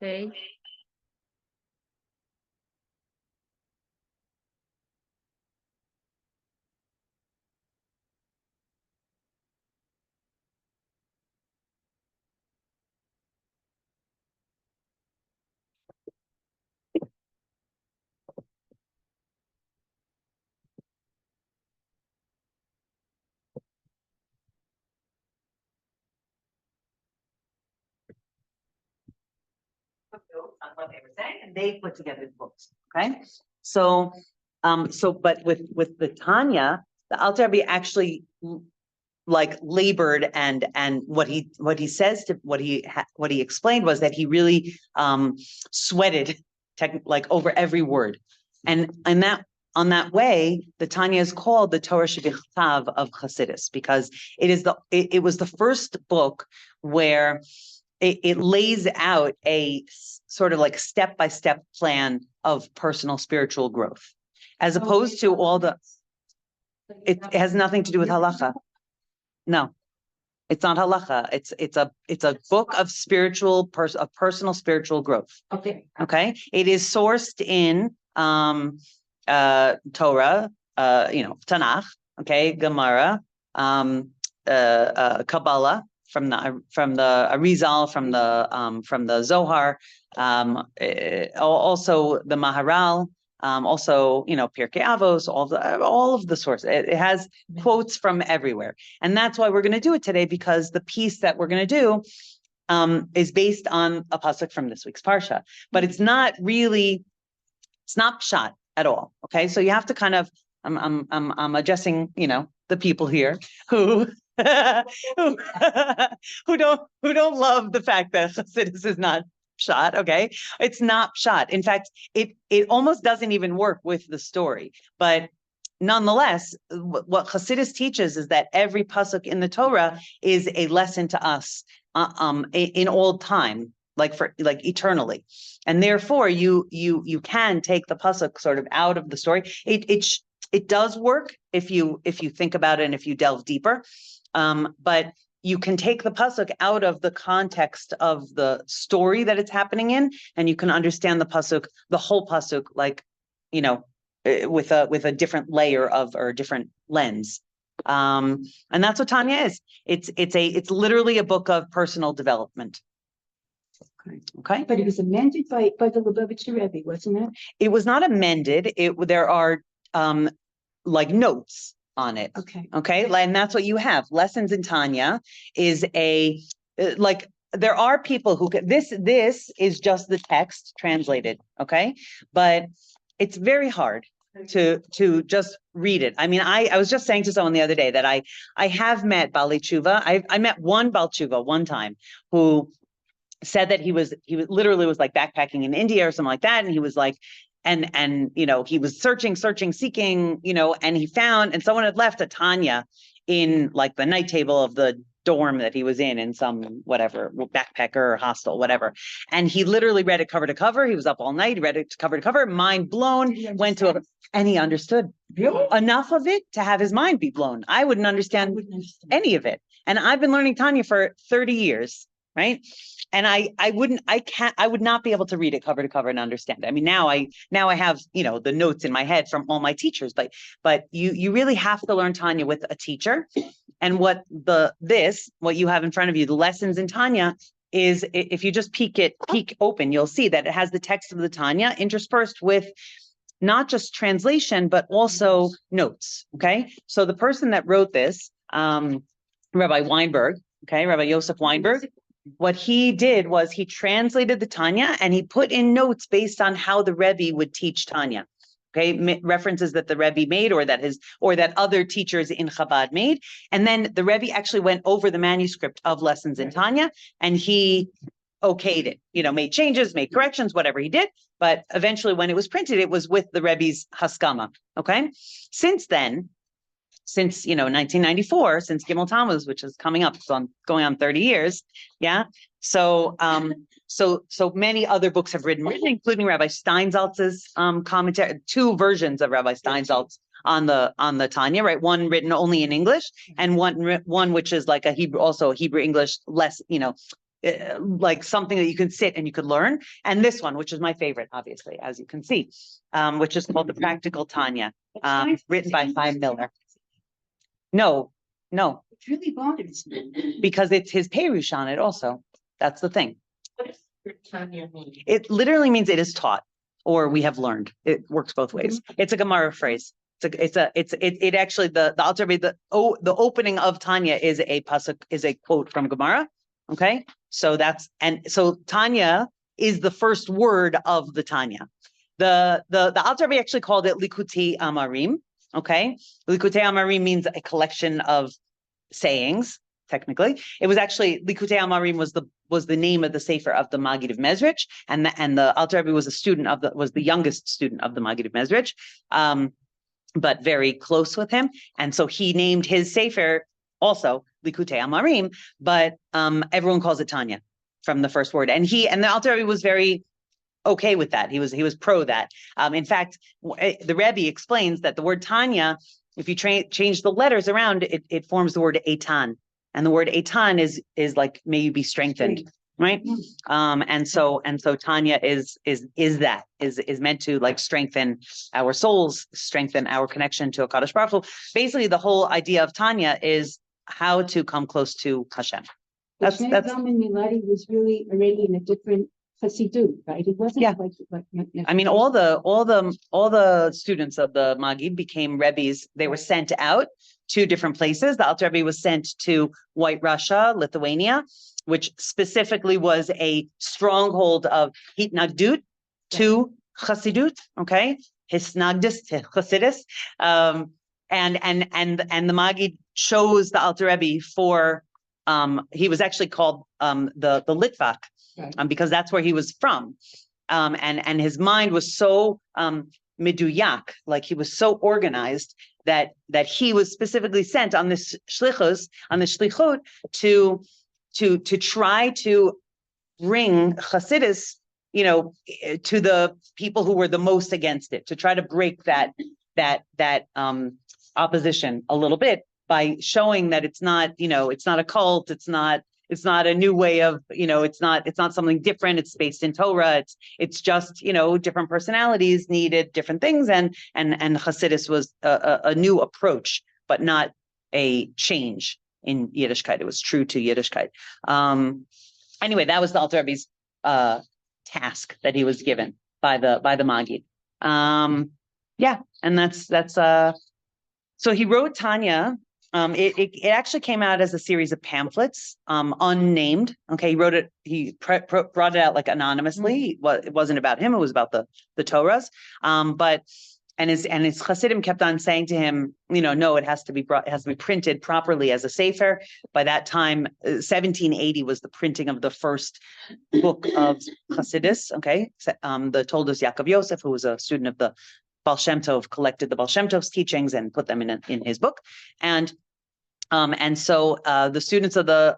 Okay. On what they were saying, and they put together the books. Okay, so but with the Tanya, the Alter Rebbe actually like labored, and what he says to what he explained was that he really sweated like over every word, and that on that way the Tanya is called the Torah Shebichtav of Chassidus, because it was the first book where it lays out a sort of like step-by-step plan of personal spiritual growth, as opposed to all the, it has nothing to do with halacha. No, it's not halacha. It's a book of personal spiritual growth. Okay. Okay. It is sourced in Torah, Tanakh, okay, Gemara, Kabbalah, from the Arizal, from the Zohar, also the Maharal, also Pirkei Avos, all of the sources. It has quotes from everywhere, and that's why we're going to do it today, because the piece that we're going to do is based on a pasuk from this week's parsha, but it's not pshat at all. Okay, so you have to kind of I'm addressing the people here who who don't love the fact that Chassidus is not pshat. Okay, it's not pshat. In fact, it almost doesn't even work with the story. But nonetheless, what Chassidus teaches is that every pasuk in the Torah is a lesson to us in all time, like eternally, and therefore you can take the pasuk sort of out of the story. It does work if you think about it and if you delve deeper. But you can take the pasuk out of the context of the story that it's happening in, and you can understand the whole pasuk, like, with a different layer or a different lens. And that's what Tanya is. It's literally a book of personal development. Okay. But it was amended by the Lubavitcher Rebbe, wasn't it? It was not amended. There are like notes on it. Okay. And that's what you have. Lessons in Tanya is there are people who this is just the text translated. Okay. But it's very hard to just read it. I mean, I was just saying to someone the other day that I have met Bali Tshuva. I met one Bal Tshuva one time who said that he literally was like backpacking in India or something like that. And he was like, and he was searching, seeking, and he found, and someone had left a Tanya in like the night table of the dorm that he was in some whatever backpacker or hostel, whatever. And he literally read it cover to cover. He was up all night. He read it cover to cover, mind blown, and he understood enough of it to have his mind be blown. I wouldn't understand any of it. And I've been learning Tanya for 30 years, right? And I would not be able to read it cover to cover and understand it. I mean, now I have, the notes in my head from all my teachers, but you really have to learn Tanya with a teacher. And what you have in front of you, the lessons in Tanya, is, if you just peek open, you'll see that it has the text of the Tanya interspersed with not just translation, but also notes. Okay. So the person that wrote this, Rabbi Weinberg, Rabbi Yosef Weinberg, what he did was he translated the Tanya and he put in notes based on how the Rebbe would teach Tanya. Okay, references that the Rebbe made or that other teachers in Chabad made. And then the Rebbe actually went over the manuscript of Lessons in Tanya and he okayed it, made changes, made corrections, whatever he did. But eventually when it was printed, it was with the Rebbe's Haskama. Okay. Since 1994, since Gimel Tammuz, which is coming up, so I'm going on 30 years. Yeah. So many other books have written, including Rabbi Steinsaltz's commentary, 2 versions of Rabbi Steinsaltz on the Tanya, right? One written only in English, and one which is like a Hebrew English, less, like something that you can sit and you could learn. And this one, which is my favorite, obviously, as you can see, which is called the Practical Tanya, written by Chaim Miller. No. It really bothers me. Because it's his Perush on it also. That's the thing. What does Tanya mean? It literally means it is taught or we have learned. It works both ways. It's a Gemara phrase. It actually, the Alter Rebbe, the opening of Tanya is a pasuk, is a quote from Gemara. Okay. So Tanya is the first word of the Tanya. The Alter Rebbe actually called it Likutei Amarim. Okay. Likutei Amarim means a collection of sayings. Technically, it was actually Likutei Amarim was the name of the sefer of the Maggid of Mezrich, and the Alter Rebbe was the youngest student of the Maggid of Mezrich, but very close with him, and so he named his sefer also Likutei Amarim, but everyone calls it Tanya from the first word, and the Alter Rebbe was very okay with that. He was pro that. In fact, the Rebbe explains that the word Tanya, if you change the letters around, it forms the word Eitan. And the word Eitan is like, may you be strengthened, right? And so Tanya is meant to like strengthen our souls, strengthen our connection to HaKadosh Baruch Hu. Basically, the whole idea of Tanya is how to come close to Hashem. That's Miladi was really already in a different Hasidut, right? It wasn't like I mean, all the students of the Maggid became Rebbes. They were sent out to different places. The Alter Rebbe was sent to White Russia, Lithuania, which specifically was a stronghold of Hitnagdut to Chassidut, okay? Hisnagdus to Chassidus. And the Maggid chose the Alter Rebbe for, he was actually called the Litvak, because that's where he was from. And his mind was so meduyak, like he was so organized that he was specifically sent on this shlichut to try to bring Chassidus, to the people who were the most against it, to try to break that opposition a little bit by showing that it's not a cult, it's not a new way of, it's not something different. It's based in Torah. It's just, different personalities needed different things. And Hasidus was a new approach, but not a change in Yiddishkeit. It was true to Yiddishkeit. Anyway, that was the Alter Rebbe's task that he was given by the Maggid. And that's so he wrote Tanya. It actually came out as a series of pamphlets, unnamed. Okay, he wrote it. He brought it out like anonymously. It wasn't about him. It was about the Torahs. But his Hasidim kept on saying to him, no, it has to be printed properly as a sefer. By that time, 1780 was the printing of the first book of Hasidus. Okay, the Toldos Yaakov Yosef, who was a student of the Baal Shem Tov, collected the Baal Shem Tov's teachings and put them in his book, and so the students of the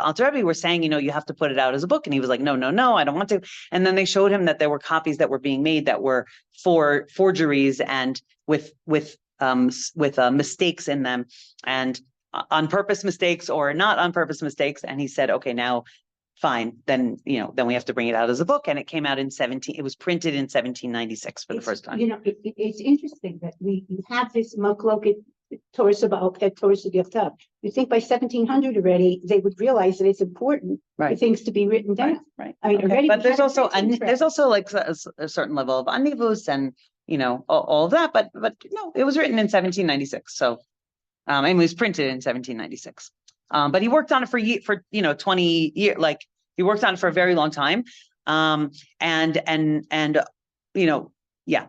Alter Rebbe were saying, you have to put it out as a book, and he was like, no, I don't want to. And then they showed him that there were copies that were being made that were for forgeries and with mistakes in them, and on purpose mistakes or not on purpose mistakes. And he said, okay, now fine, then we have to bring it out as a book, and it came out it was printed in 1796 for the first time. It's interesting that you have this Makloket Torah about that Torah Yotav. You think by 1700 already they would realize that it's important for things to be written down. Right. I mean, already. But there's also like a certain level of anivus and all of that. But no, it was written in 1796. So and it was printed in 1796. But he worked on it for 20 years. Like he worked on it for a very long time. And yeah,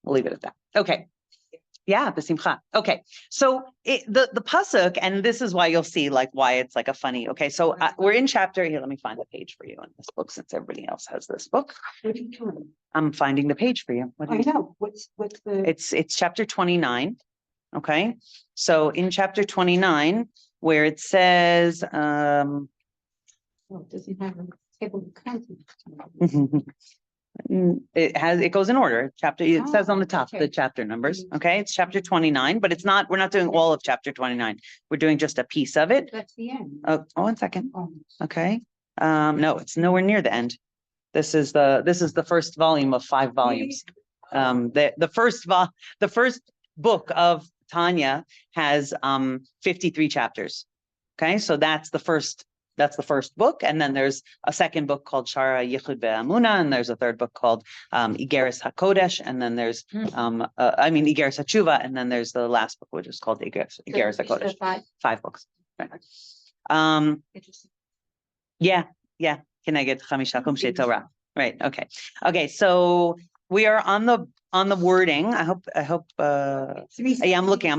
we'll leave it at that. Okay. Yeah, b'simcha. Okay, so the pasuk, and this is why you'll see like why it's like a funny. Okay, so we're in chapter here. Let me find the page for you in this book since everybody else has this book. What are you doing? I'm finding the page for you. I know. What's the? It's chapter 29. Okay, so in chapter 29, where it says, it doesn't have a table of contents. It goes in order. Chapter, it says on the top, okay. the chapter numbers. Okay, it's chapter 29, but we're not doing all of chapter 29. We're doing just a piece of it. That's the end. Oh, 1 second. Oh. Okay. No, it's nowhere near the end. This is the first volume of 5 volumes. The first book of Tanya has 53 chapters. Okay, so that's the first book, and then there's a second book called Shara Yichud Be'amuna, and there's a third book called Igeres HaKodesh, and then there's Igeres HaTshuva, and then there's the last book, which is called Igeres HaKodesh. 5 books. Right. Yeah. Can I get Chamisha Kumshe Torah? Right. Okay. So we are on the wording. I hope. Yeah, I'm looking. I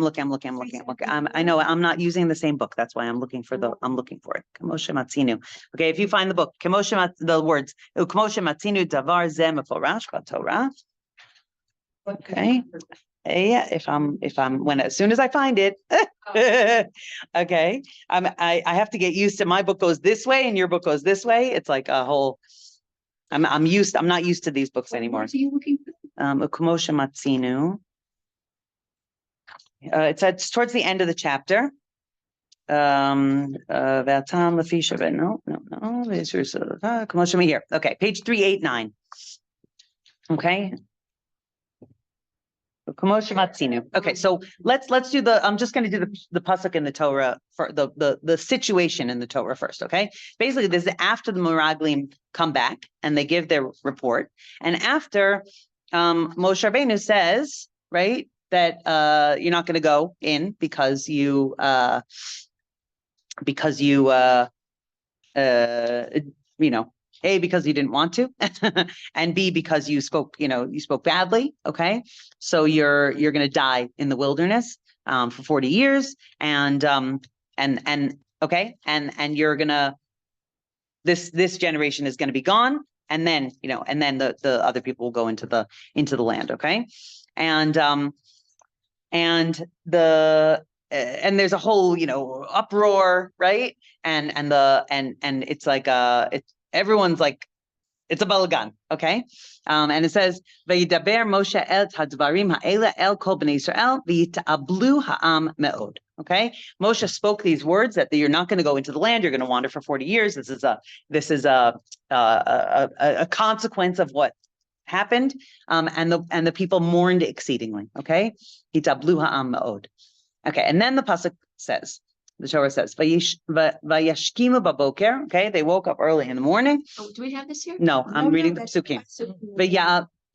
know I'm not using the same book. That's why I'm looking for it. Kemoshe Matzinu. Okay, if you find the book, the words Kemoshe Matzinu Davar Ze Meforash Torah. Okay. Yeah, as soon as I find it. Okay. I have to get used to my book goes this way and your book goes this way. It's like a whole. I'm not used to these books anymore. What are you looking for? Ukumosha Matzinu. It's towards the end of the chapter. No. Here. Okay, page 389. Okay. Okay, so let's do I'm just going to do the pasuk in the Torah for the situation in the Torah first. Okay, basically this is after the Meraglim come back and they give their report, and after Moshe Rabbeinu says, right, that you're not going to go in because you A, because you didn't want to, and B, because you spoke badly. Okay, so you're going to die in the wilderness for 40 years, and you're gonna this generation is going to be gone, and then the other people will go into the land. Okay, and there's a whole uproar, right? And it's like everyone's like, it's a balagan, okay? And it says, "Vayidaber Moshe el hadvarim ha'ela el kol bnei Yisrael v'yita'ablu ha'am me'od." Okay, Moshe spoke these words that you're not going to go into the land; you're going to wander for 40 years. This is a consequence of what happened, and the people mourned exceedingly. Okay, yitablu ha'am me'od. Okay, and then the pasuk says. The Torah says, "Vayashkimu baboker." Okay, they woke up early in the morning. Oh, do we have this here? No, I'm reading the psukim.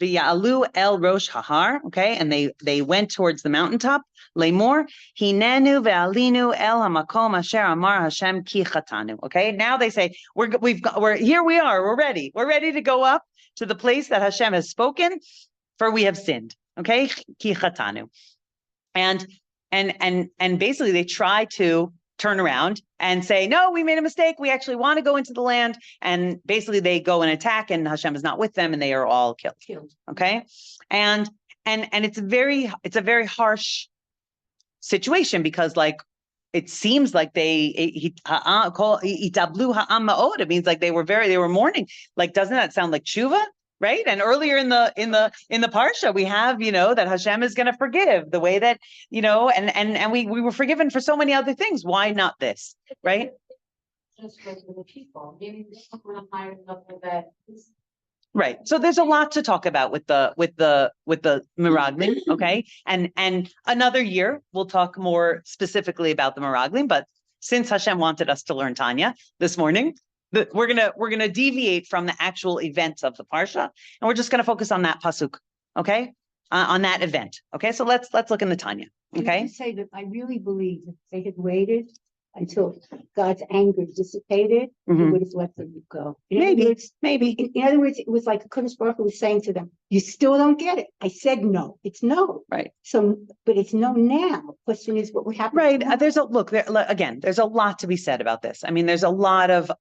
V'ya'alu el rosh hahar. Okay, and they went towards the mountaintop. Lemor hinenu ve'alinu el hamakom asher amar Hashem ki chatanu. Okay, now they say we're here. We are. We're ready. We're ready to go up to the place that Hashem has spoken, for we have sinned. Okay, ki chatanu, and basically they try to turn around and say, no, we made a mistake. We actually want to go into the land. And basically they go and attack, and Hashem is not with them, and they are all killed. Okay. And it's a very harsh situation, because like, it seems like it means like they were mourning. Like, doesn't that sound like tshuva? Right. And earlier in the parsha, we have, that Hashem is going to forgive the way that, and we were forgiven for so many other things. Why not this? Right. Just for the people. Maybe this one higher level that. Right. So there's a lot to talk about with the Meraglim. Okay. And another year we'll talk more specifically about the Meraglim. But since Hashem wanted us to learn Tanya this morning, we're gonna deviate from the actual events of the parsha, and we're just gonna focus on that pasuk, okay, on that event. Okay, so let's look in the Tanya. Okay, I say that I really believe that if they had waited until God's anger dissipated, He would have let them go. Maybe. In other words, it was like Kadosh Baruch Hu was saying to them, "You still don't get it. I said no. It's no." Right. So, but it's no now. Question is, what would happen? Right. There's a lot to be said about this. I mean, there's a lot of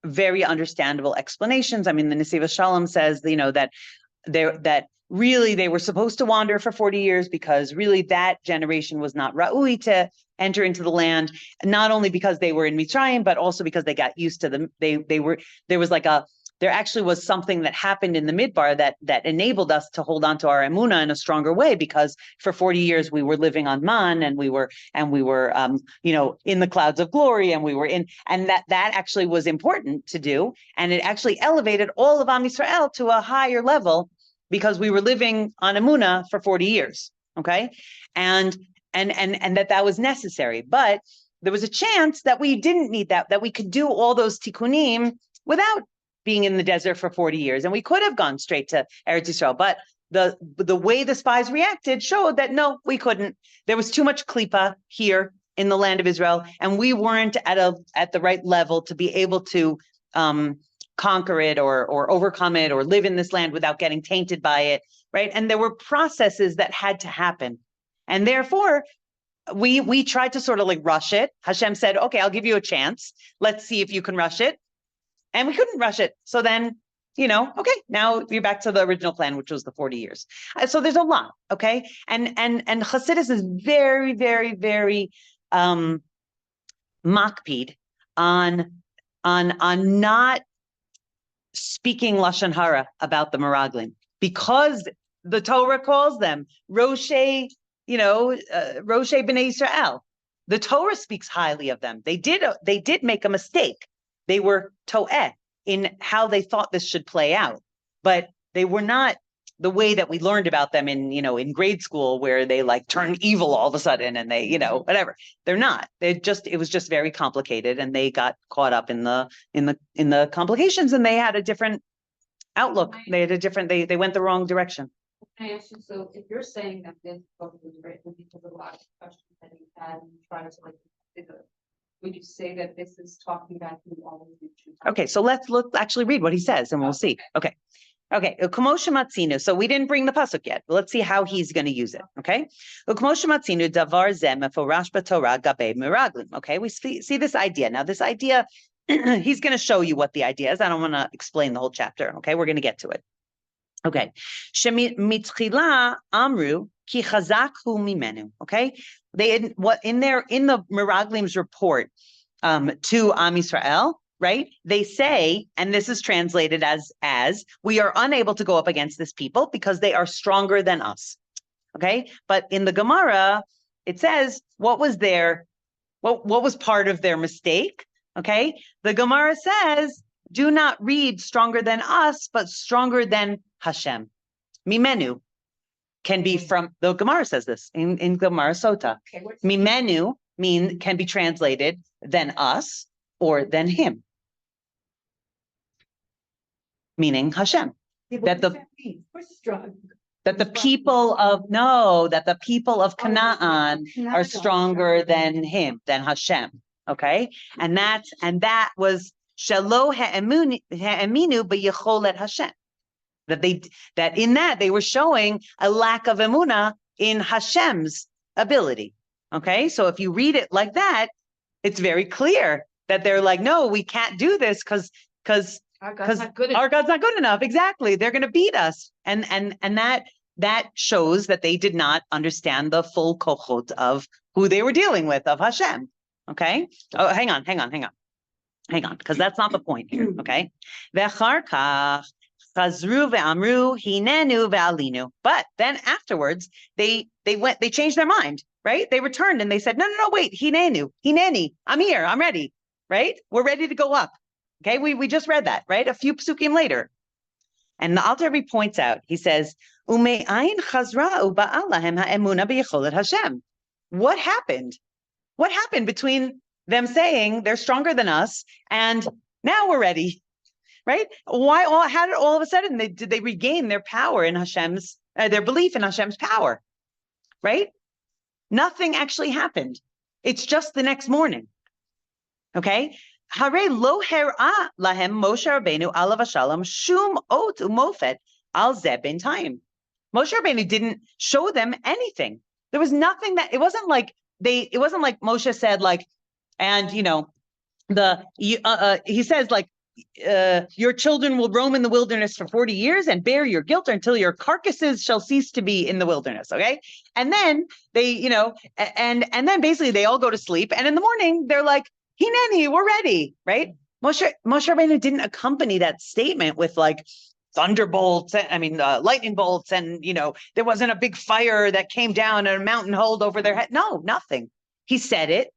very understandable explanations. I mean, the Nesiv Shalom says, that really they were supposed to wander for 40 years because really that generation was not ra'ui to enter into the land, not only because they were in Mitzrayim, but also because they got used to them. There was like a there actually was something that happened in the Midbar that enabled us to hold on to our emunah in a stronger way, because for 40 years we were living on man, and we were in the clouds of glory, and that actually was important to do, and it actually elevated all of Am Yisrael to a higher level because we were living on emunah for 40 years. Okay, and that was necessary, but there was a chance that we didn't need that we could do all those tikkunim without being in the desert for 40 years. And we could have gone straight to Eretz Yisrael, but the way the spies reacted showed that no, we couldn't. There was too much klipa here in the land of Israel, and we weren't at the right level to be able to conquer it or overcome it or live in this land without getting tainted by it, right? And there were processes that had to happen. And therefore, we tried to sort of like rush it. Hashem said, okay, I'll give you a chance. Let's see if you can rush it. And we couldn't rush it. So then, okay, now you're back to the original plan, which was the 40 years. So there's a lot, okay? And Chassidus is very, very, very makpid on not speaking Lashon Hara about the Meraglim, because the Torah calls them Roshei B'nai Yisrael. The Torah speaks highly of them. They did make a mistake. They were to'eh in how they thought this should play out, but they were not the way that we learned about them in grade school, where they like turn evil all of a sudden and they, whatever. They're not. It was just very complicated, and they got caught up in the complications, and they had a different outlook. They went the wrong direction. Can I ask you, so if you're saying that this book was written because of a lot of questions that you had and trying to would you say that this is talking about who all of the Okay, so let's actually read what he says, and we'll see. Okay. U'kmoshe matzinu. So we didn't bring the pasuk yet. Let's see how he's going to use it. Okay. U'kmoshe matzinu davar zeh meforash b'Torah gabe meraglim. Okay, we see this idea. Now, this idea, he's going to show you what the idea is. I don't want to explain the whole chapter. Okay, we're going to get to it. Okay. Shemitchila amru ki chazak hu mimenu. Okay. They in the Meraglim's report to Am Yisrael, right? They say, and this is translated as we are unable to go up against this people because they are stronger than us. Okay, but in the Gemara it says what was part of their mistake. Okay, the Gemara says, do not read stronger than us, but stronger than Hashem. Mimenu can be from, the Gemara says this in Gemara Sota. Okay, Mimenu can be translated than us or than him, meaning Hashem. That the people of Canaan are stronger than him, than Hashem. Okay, and that was Shelo ha'eminu b'yecholet Hashem. That in that they were showing a lack of emunah in Hashem's ability. Okay, so if you read it like that, it's very clear that they're like, no, we can't do this because our God's not good enough. Exactly, they're going to beat us, and that shows that they did not understand the full kochot of who they were dealing with, of Hashem. Okay, oh, hang on, because that's not the point here. Okay, but then afterwards, they changed their mind, right? They returned and they said, no, wait, hineni, I'm here, I'm ready, right? We're ready to go up. Okay, we just read that, right? A few psukim later. And the Alter Rebbe points out, he says, what happened? What happened between them saying they're stronger than us and now we're ready? Right? How did all of a sudden did they regain their power in Hashem's, their belief in Hashem's power? Right? Nothing actually happened. It's just the next morning. Okay? Hare lo her'a lahem Moshe Rabbeinu alav hashalom shum ot umofet al zeh b'intayim. Moshe Rabbeinu didn't show them anything. There was nothing it wasn't like Moshe said he says your children will roam in the wilderness for 40 years and bear your guilt until your carcasses shall cease to be in the wilderness. Okay. And then they, and then basically they all go to sleep. And in the morning they're like, Hineni, we're ready. Right. Moshe Rabbeinu didn't accompany that statement with like thunderbolts, lightning bolts, and there wasn't a big fire that came down and a mountain hole over their head. No, nothing. He said it.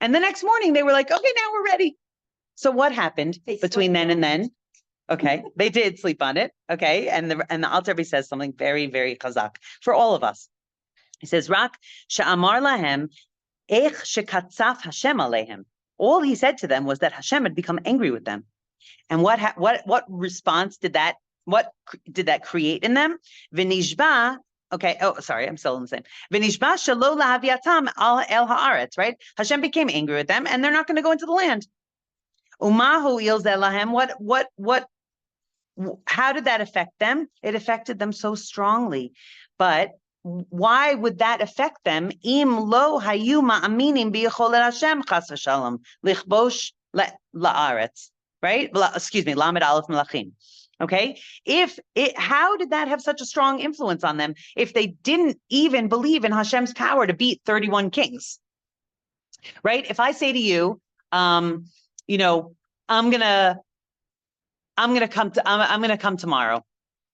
And the next morning they were like, okay, now we're ready. So what happened between then and then? Okay, they did sleep on it. Okay, and the Alter Rebbe says something very, very chazak for all of us. He says, "Rak she'amar lahem ech shekatzaf Hashem alehem." All he said to them was that Hashem had become angry with them. And what response did that? What did that create in them? V'nishba. Okay. Oh, sorry. I'm still in the same. V'nishba shelo lahaviatam al el haaretz. Right. Hashem became angry with them, and they're not going to go into the land. Umahu ilzeh lahem. What? How did that affect them? It affected them so strongly. But why would that affect them? Im lo hayu ma'aminim b'yicholet Hashem chas v'shalom lichbosh la'aretz. Right? Excuse me. Lamed Aleph Melachim. Okay. How did that have such a strong influence on them if they didn't even believe in Hashem's power to beat 31 kings? Right? If I say to you, I'm gonna come tomorrow,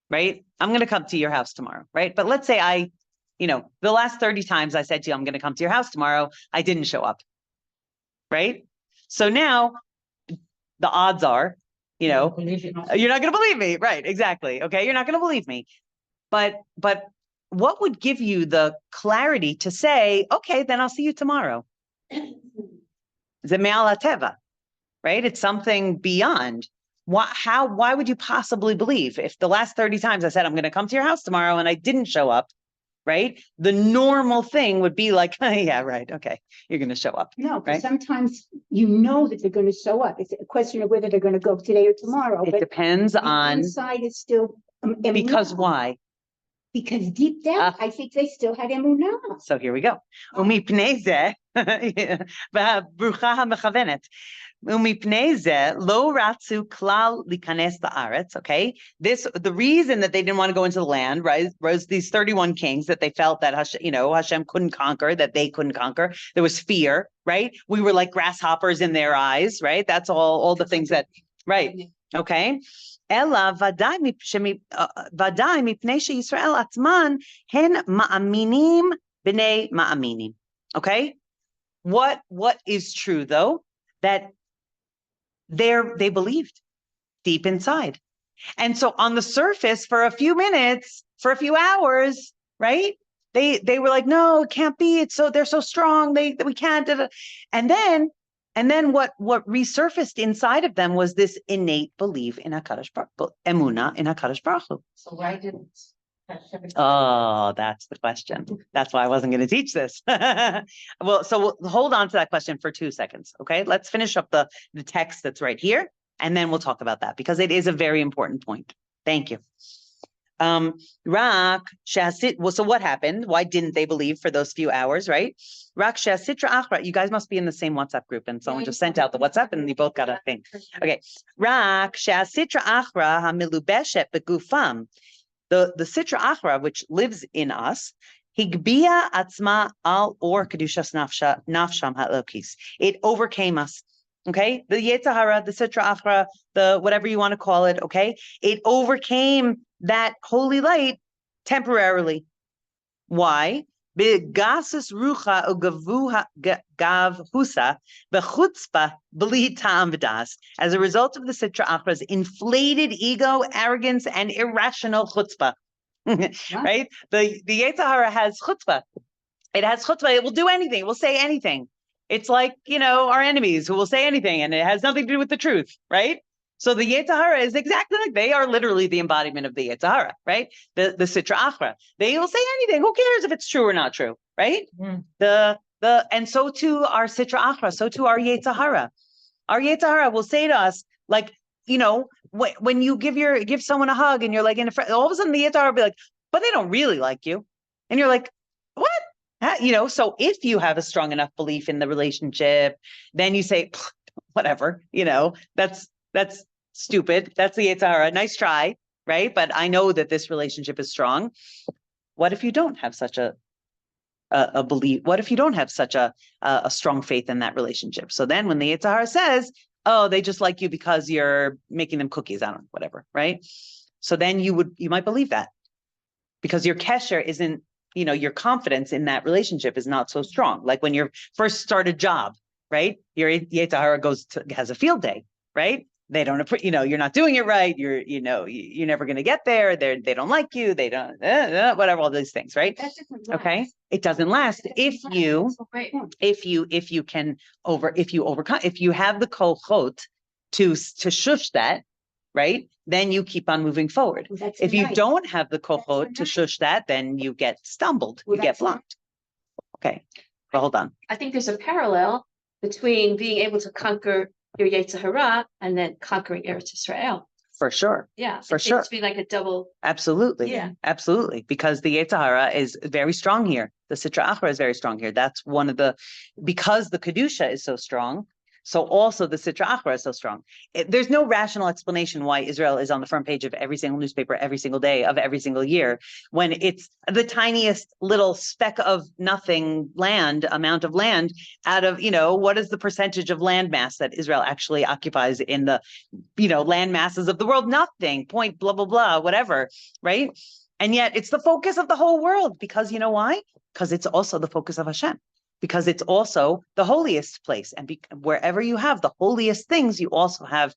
right? I'm going to come to your house tomorrow, right? But let's say the last 30 times I said to you, I'm going to come to your house tomorrow, I didn't show up, right? So now the odds are, you're not going to believe me, right? Exactly. Okay. You're not going to believe me. But what would give you the clarity to say, okay, then I'll see you tomorrow? Zeme'al hateva, right? It's something beyond. Why would you possibly believe if the last 30 times I said, I'm going to come to your house tomorrow and I didn't show up, right? The normal thing would be like, oh, yeah, right. Okay. You're going to show up. No, but right? Sometimes that they're going to show up. It's a question of whether they're going to go today or tomorrow. It depends on. Inside is still. Because why? Because deep down, I think they still had emunah. So here we go. Umipnei zeh, v'brucha ha'mechavenet. Umipnei zeh lo ratzu klal likanes la'aretz. Okay, the reason that they didn't want to go into the land, right, was these 31 kings that they felt that Hashem couldn't conquer, that they couldn't conquer. There was fear, right? We were like grasshoppers in their eyes, right? That's all the things that, right? Okay. Ela vadai mipnei sheYisrael atzman hen ma'aminim b'nei ma'aminim. Okay, what is true though? That they believed deep inside, and so on the surface, for a few minutes, for a few hours, right? They were like, no, it can't be. They're so strong. We can't. And then what resurfaced inside of them was this innate belief in HaKadosh Baruch Hu, emunah in HaKadosh Baruch Hu. So why didn't Hashem? Oh, that's the question. That's why I wasn't going to teach this. Well, so we'll hold on to that question for 2 seconds. Okay, let's finish up the text that's right here, and then we'll talk about that because it is a very important point. Thank you. So what happened? Why didn't they believe for those few hours, right? You guys must be in the same WhatsApp group, and someone just sent out the WhatsApp, and you both got a thing. Okay. The Sitra Achra, which lives in us, Higbia atzma al or kedushas nafsham halokis. It overcame us. Okay, the Yetzer Hara, the Sitra Achra, the whatever you want to call it. Okay, it overcame that holy light temporarily. Why? Begasus rucha ugavuha gavhusa bechutzpa bli ta'am v'das. As a result of the Sitra Achra's inflated ego, arrogance, and irrational chutzpah. Right? The Yetzer Hara has chutzpah. It has chutzpah. It will do anything. It will say anything. It's like, our enemies who will say anything, and it has nothing to do with the truth, right? So the Yetzer Hara is exactly like, they are literally the embodiment of the Yetzer Hara, right? The Sitra Achra. They will say anything. Who cares if it's true or not true, right? And so too our Sitra Achra, so too our Yetzer Hara. Our Yetzer Hara will say to us, like, when you give someone a hug and you're like, all of a sudden the Yetzer Hara will be like, but they don't really like you. And you're like, what? So if you have a strong enough belief in the relationship, then you say, whatever, that's stupid. That's the Yetzer Hara. Nice try, right? But I know that this relationship is strong. What if you don't have such a belief? What if you don't have such a strong faith in that relationship? So then when the Yetzer Hara says, oh, they just like you because you're making them cookies. I don't know, whatever, right? So then you might believe that because your kesher isn't, your confidence in that relationship is not so strong. Like when you first start a job, right? Your Yetzer Hara has a field day, right? They don't, you're not doing it right. You're never going to get there. They don't like you. They don't, whatever, all these things, right? Okay. It doesn't last. If you overcome, if you have the kochot to shush that, right? Then you keep on moving forward. If you don't have the kochot to shush that, then you get stumbled, you get blocked. Okay. Well, hold on. I think there's a parallel between being able to conquer your Yetzer Hara and then conquering Eretz Israel. For sure. Yeah. For sure. It's to be like a double. Absolutely. Yeah. Absolutely. Because the Yetzer Hara is very strong here. The Sitra Achra is very strong here. That's because the Kedusha is so strong. So also the Sitra Achra is so strong. There's no rational explanation why Israel is on the front page of every single newspaper, every single day of every single year, when it's the tiniest little speck of nothing amount of land out of, what is the percentage of land mass that Israel actually occupies in the, land masses of the world? Nothing, point, blah, blah, blah, whatever, right? And yet it's the focus of the whole world because you know why? Because it's also the focus of Hashem. Because it's also the holiest place. And wherever you have the holiest things, you also have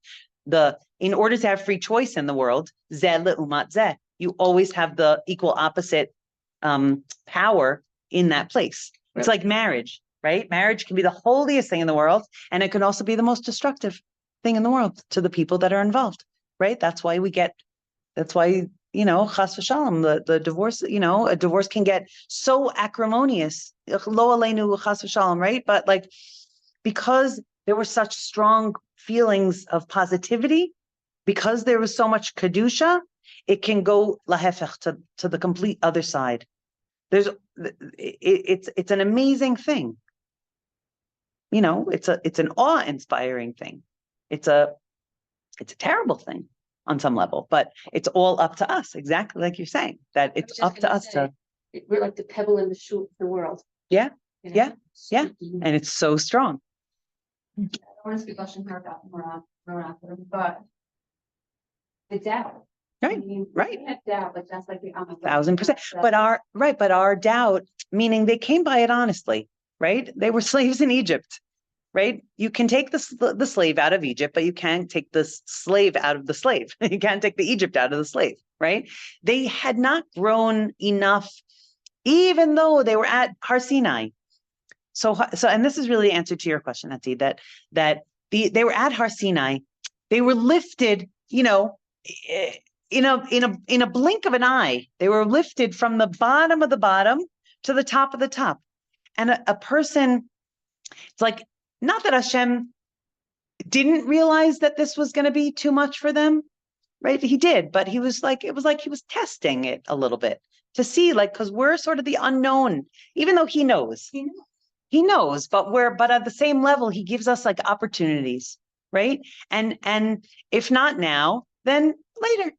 in order to have free choice in the world, zeh le'umat zeh, you always have the equal opposite power in that place. Right. It's like marriage, right? Marriage can be the holiest thing in the world, and it can also be the most destructive thing in the world to the people that are involved, right? That's why chas v'shalom, the divorce, a divorce can get so acrimonious, lo aleinu chas v'shalom, right? But because there were such strong feelings of positivity, because there was so much kedusha, it can go lahefech to the complete other side. It's an amazing thing. It's an awe-inspiring thing. It's a terrible thing on some level, but it's all up to us, exactly like you're saying, that it's up to us we're like the pebble in the shoe of the world. Yeah. Yeah. And it's so strong. I don't want to speak much in here about Morocco, but the doubt. Right. I mean, right. We have doubt, but that's like the 1,000%. But our doubt, meaning they came by it honestly, right? They were slaves in Egypt. Right? You can take the slave out of Egypt, but you can't take the slave out of the slave. You can't take the Egypt out of the slave, right? They had not grown enough, even though they were at Har Sinai. So, and this is really the answer to your question, Ati, that they were at Har Sinai. They were lifted, in a blink of an eye. They were lifted from the bottom of the bottom to the top of the top. And a person, it's like, not that Hashem didn't realize that this was going to be too much for them, right? He did, but it was like he was testing it a little bit to see, because we're sort of the unknown, even though he knows, but at the same level, he gives us opportunities, right? And if not now, then later,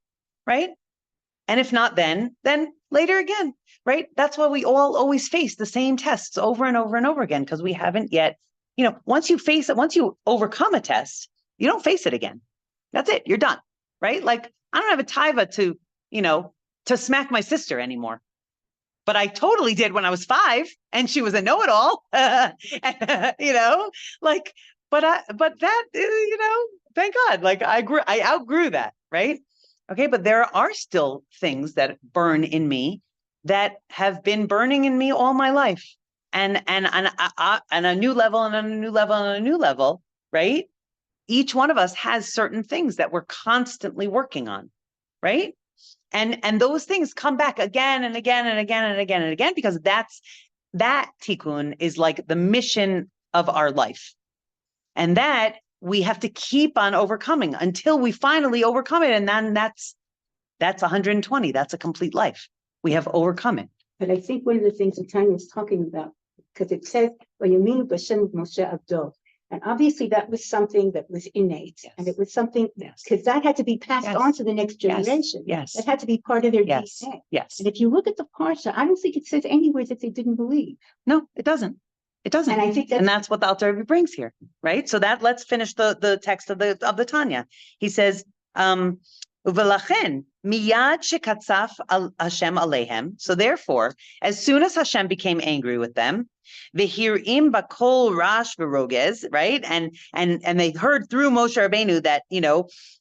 right? And if not then later again, right? That's why we all always face the same tests over and over and over again, because we haven't yet. Once you overcome a test, you don't face it again. That's it. You're done. Right? I don't have a taiva to smack my sister anymore. But I totally did when I was 5 and she was a know-it-all, but that, thank God, I outgrew that. Right. Okay. But there are still things that burn in me that have been burning in me all my life. And a new level and a new level and a new level, right? Each one of us has certain things that we're constantly working on, right? And those things come back again and again and again and again and again, because that tikkun is like the mission of our life. And that we have to keep on overcoming until we finally overcome it. And then that's 120. That's a complete life. We have overcome it. But I think one of the things that Tanya is talking about, because it says, "Vayaminu b'Hashem Moshe Abdo," and obviously that was something that was innate, and it was something because that had to be passed on to the next generation. Yes, that had to be part of their DNA. Yes, and if you look at the parsha, I don't think it says anywhere that they didn't believe. No, it doesn't. It doesn't. And I think that's what the Alter Rebbe brings here, right? So let's finish the text of the Tanya. He says, Uvelachen miyad shekatzaf Hashem alehem. So therefore, as soon as Hashem became angry with them, v'hirim bakol rash v'rogez, right? And they heard through Moshe Rabbeinu that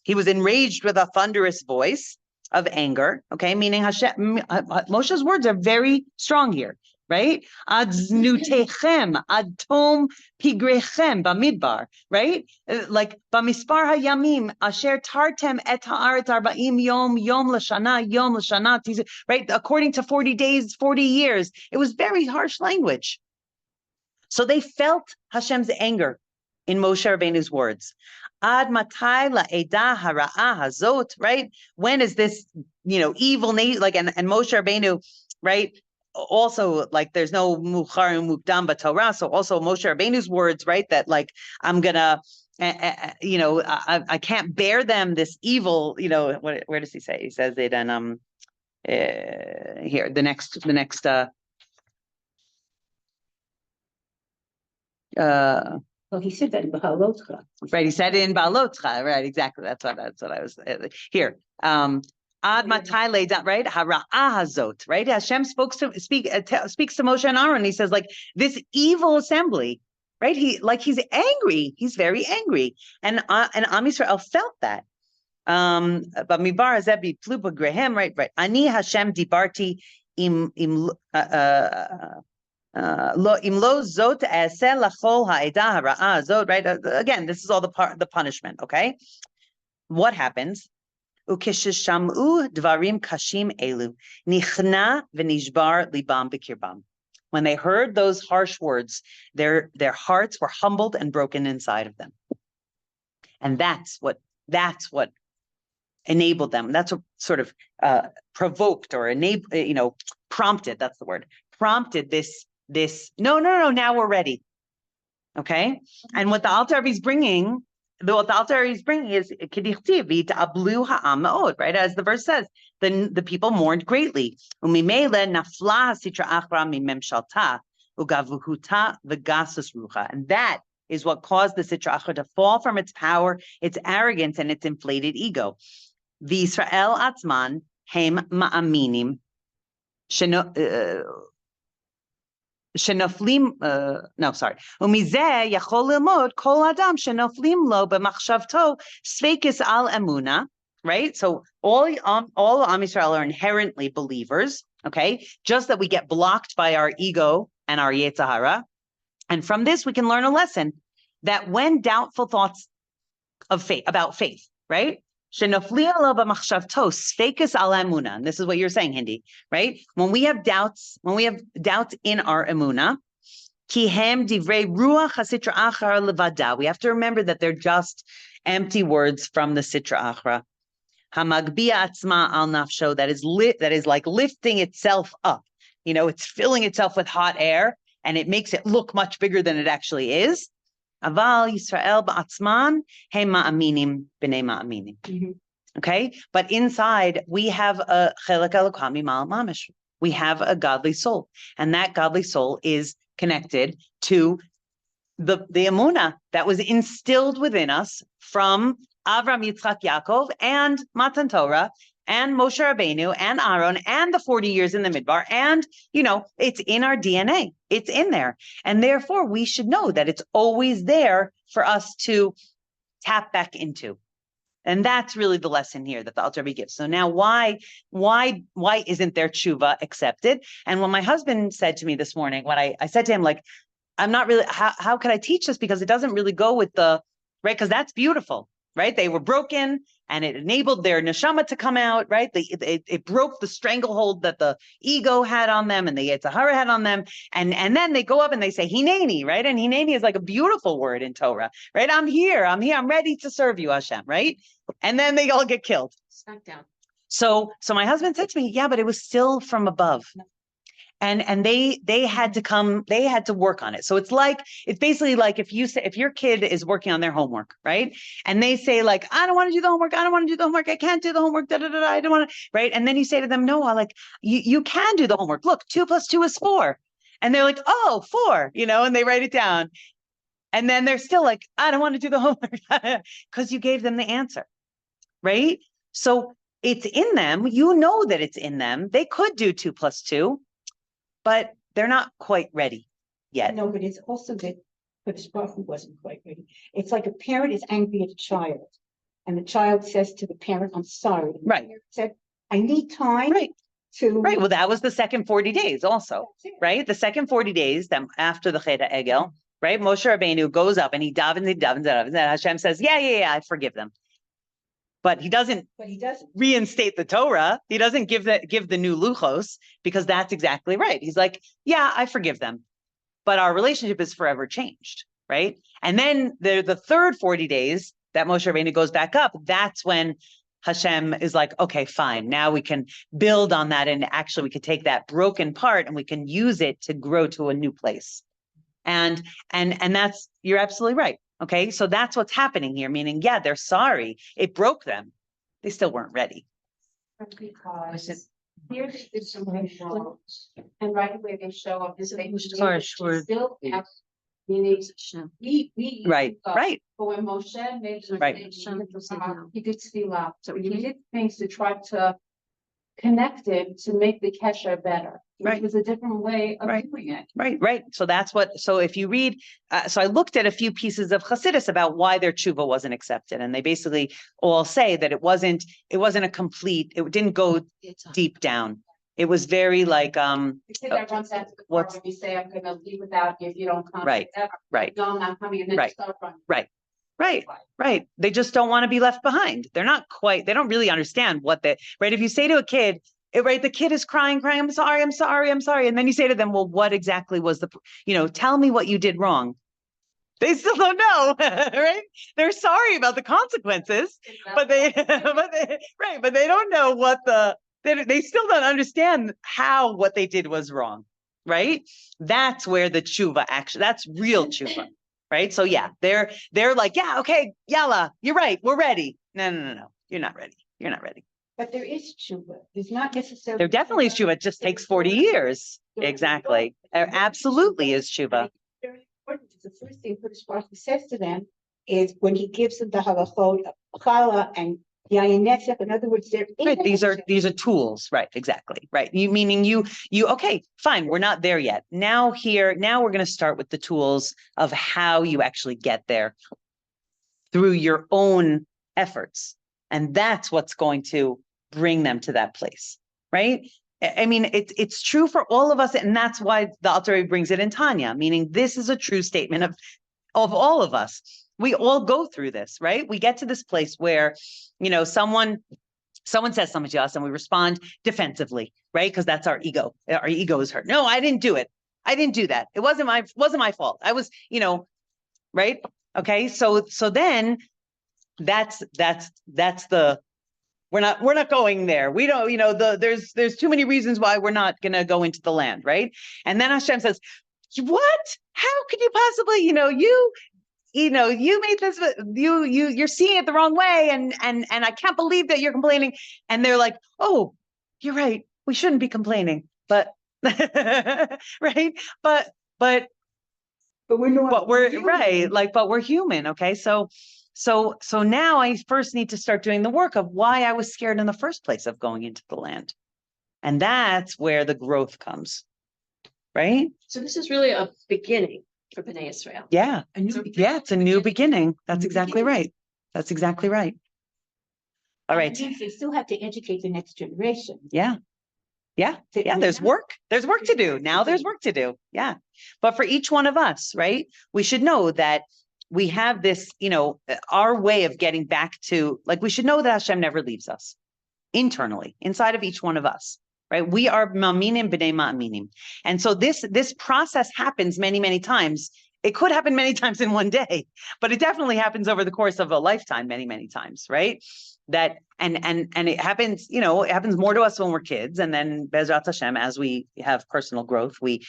he was enraged with a thunderous voice of anger. Okay, meaning Moshe's words are very strong here. Right? Ad znutechem, ad tom pigrechem bamidbar, right? Like bamispar hayamim asher tartem et haaretz arba'im yom l'shana, right? According to 40 days, 40 years. It was very harsh language. So they felt Hashem's anger in Moshe Rabbeinu's words. Ad matai la'edah hara'ah hazot, right? When is this, evil nation, like, and Moshe Rabbeinu, right? Also, like, there's no muchar and mukdam b'Torah, so also Moshe Rabbeinu's words, right? That like, I'm gonna, I can't bear them, this evil, where does he say? He says it in here, the next well, he said that in Baalotcha. Right, he said it in Baalotcha, right? Exactly. That's what I was here. Ad matai right? Hara'ah hazot, right? Hashem speaks to Moshe and Aaron. He says, like, this evil assembly, right? He's angry. He's very angry, and Am Yisrael felt that. But mibar hazebi plupa grehem, right? Ani Hashem dibarti im lo zot esel lachol ha'edah hara'ah zot, right? Again, this is all the punishment. Okay, what happens? Ukeshishamu dvarim kashim elu nichna v'nishbar libam b'kirbam. When they heard those harsh words, their hearts were humbled and broken inside of them, and that's what enabled them. That's what sort of provoked or prompted. That's the word. Prompted this. No. Now we're ready. Okay, and what the Alter Rebbe is bringing. What the Alter is bringing is kedichtiv ablu ha'am me'od, right? As the verse says, the people mourned greatly. Umimele nafla sitra achra mimemshalta ugavuhuta v'gasus rucha, and that is what caused the sitra achra to fall from its power, its arrogance, and its inflated ego. V'Yisrael atzman hem ma'aminim Shenoflim, Umizeh yachol lilmod kol adam shenoflim lo b'machshavto sveikis al emuna. Right, so all Am Yisrael are inherently believers. Okay, just that we get blocked by our ego and our yetzer hara, and from this we can learn a lesson that when doubtful thoughts about faith, right? And this is what you're saying, Hindi, right? When we have doubts in our emuna, we have to remember that they're just empty words from the sitra achra. That is like lifting itself up. It's filling itself with hot air, and it makes it look much bigger than it actually is. Aval Yisrael ba'atzman he ma'aminim b'nei ma'aminim. Okay, but inside we have a chelek elokami ma'al mamish. We have a godly soul, and that godly soul is connected to the emunah that was instilled within us from Avram, Yitzchak, Yaakov, and Matan Torah, and Moshe Rabbeinu, and Aaron, and the 40 years in the Midbar, and, it's in our DNA. It's in there. And therefore, we should know that it's always there for us to tap back into. And that's really the lesson here that the Alter Rebbe gives. So now why isn't their tshuva accepted? And when my husband said to me this morning, when I said to him, like, I'm not really, how could I teach this? Because it doesn't really go with right? Because that's beautiful. Right? They were broken and it enabled their neshama to come out, right? It broke the stranglehold that the ego had on them and the yetzer hara had on them. And then they go up and they say, hineni, right? And hineni is like a beautiful word in Torah, right? I'm here, I'm ready to serve you, Hashem, right? And then they all get killed. Smack down. So my husband said to me, yeah, but it was still from above. And they had to work on it. So it's basically like if your kid is working on their homework, right? And they say like, I don't want to do the homework. I can't do the homework. I don't want to, right? And then you say to them, no, like you can do the homework. Look, 2 + 2 is 4. And they're like, oh, 4, and they write it down. And then they're still like, I don't want to do the homework because you gave them the answer, right? So it's in them. You know that it's in them. They could do 2 + 2, but they're not quite ready yet. No, but it's also that Kodesh Baruch Hu wasn't quite ready. It's like a parent is angry at a child, and the child says to the parent, I'm sorry. And the Right. parent said, I need time Right. to. Right. Well, that was the second 40 days also, right? The second 40 days, then after the Chet Egel, right? Moshe Rabbeinu goes up and he davens, and Hashem says, yeah, I forgive them. But he doesn't reinstate the Torah. He doesn't give the new luchos, because that's exactly right. He's like, yeah, I forgive them, but our relationship is forever changed, right? And then the third 40 days that Moshe Rabbeinu goes back up, that's when Hashem is like, okay, fine. Now we can build on that, and actually we could take that broken part and we can use it to grow to a new place. And that's, you're absolutely right. Okay, so that's what's happening here, meaning, yeah, they're sorry. It broke them. They still weren't ready. Because here is some control, and right away they show up. This still have meaning. We Right. But when Moshe made the he did tefillah. So he did things to try to connect it to make the kesher better. Which was a different way of doing it. Right. So that's so if you read, so I looked at a few pieces of Chassidus about why their tshuva wasn't accepted. And they basically all say that it wasn't a complete, it didn't go deep down. It was very like, the kid that runs out to the car when you say, I'm going to leave without you if you don't come. Right. No, I'm not coming. And then you start running. Right. They just don't want to be left behind. They don't really understand right. If you say to a kid, the kid is crying, I'm sorry. And then you say to them, well, what exactly was tell me what you did wrong. They still don't know, right? They're sorry about the consequences, but they don't know they still don't understand what they did was wrong, right? That's where the tshuva that's real tshuva, right? So yeah, they're like, yeah, okay, yalla, you're right, we're ready. No, you're not ready. But there is tshuva. There's not necessarily. There definitely is tshuva. It just takes 40 years. Exactly. There absolutely is tshuva. Very important. The first thing Kodesh Baruch Hu says to them is when he gives them the halachot, chala and yayin netzach. In other words, they're right. These are tools. Right. Exactly. Right. You okay, fine. We're not there yet. Now we're going to start with the tools of how you actually get there through your own efforts. And that's what's going to bring them to that place, right? I mean, it's true for all of us, and that's why the Alter Rebbe brings it in Tanya, meaning this is a true statement of all of us. We all go through this, right? We get to this place where, someone says something to us and we respond defensively, right? Because that's our ego. Our ego is hurt. No, I didn't do it. I didn't do that. It wasn't my fault. I was, right? Okay. So then that's the, we're not going there. We don't, there's too many reasons why we're not going to go into the land. Right. And then Hashem says, what? How could you possibly, you made this, you're seeing it the wrong way. And I can't believe that you're complaining. And they're like, oh, you're right. We shouldn't be complaining, but right. But we're not, but we're human. Right. But we're human. Okay. So now I first need to start doing the work of why I was scared in the first place of going into the land. And that's where the growth comes. Right. So this is really a beginning for Bnei Israel. Yeah. It's a new beginning. That's exactly right. That's exactly right. All right. They still have to educate the next generation. Yeah. There's work. There's work to do. Now there's work to do. Yeah. But for each one of us, right, we should know that we have this, our way of getting back to, we should know that Hashem never leaves us internally, inside of each one of us, right? We are ma'aminim b'nei ma'aminim. And so this process happens many, many times. It could happen many times in one day, but it definitely happens over the course of a lifetime, many, many times, right? That, and it happens, it happens more to us when we're kids. And then Bezrat Hashem, as we have personal growth, we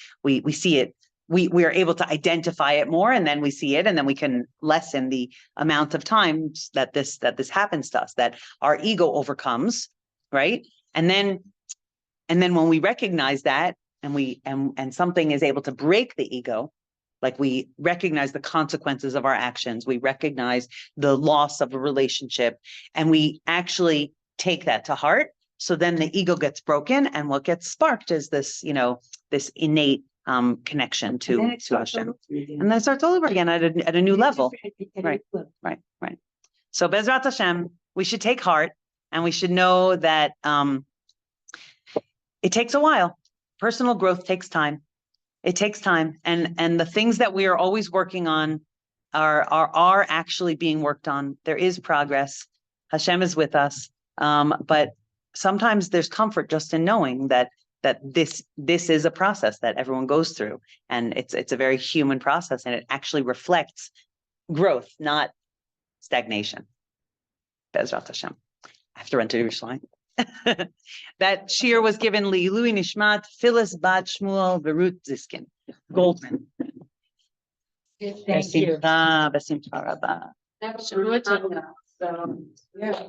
see it. We are able to identify it more, and then we see it, and then we can lessen the amount of times that this happens to us, that our ego overcomes, right? And then when we recognize that, and something is able to break the ego, like we recognize the consequences of our actions, we recognize the loss of a relationship, and we actually take that to heart. So then the ego gets broken, and what gets sparked is this, this innate connection to Hashem. And then it starts all over again at a new level. Right. So Bezrat Hashem, we should take heart, and we should know that it takes a while. Personal growth takes time. It takes time, and the things that we are always working on are actually being worked on. There is progress. Hashem is with us, but sometimes there's comfort just in knowing that this is a process that everyone goes through, and it's a very human process, and it actually reflects growth, not stagnation. Bezrat Hashem. I have to run to Yerushalayim. That shir was given Leilui Nishmat Phyllis Bat Shmuel Verut Ziskin Goldman. Thank you. Besimcha Rabba. Never. So, yeah.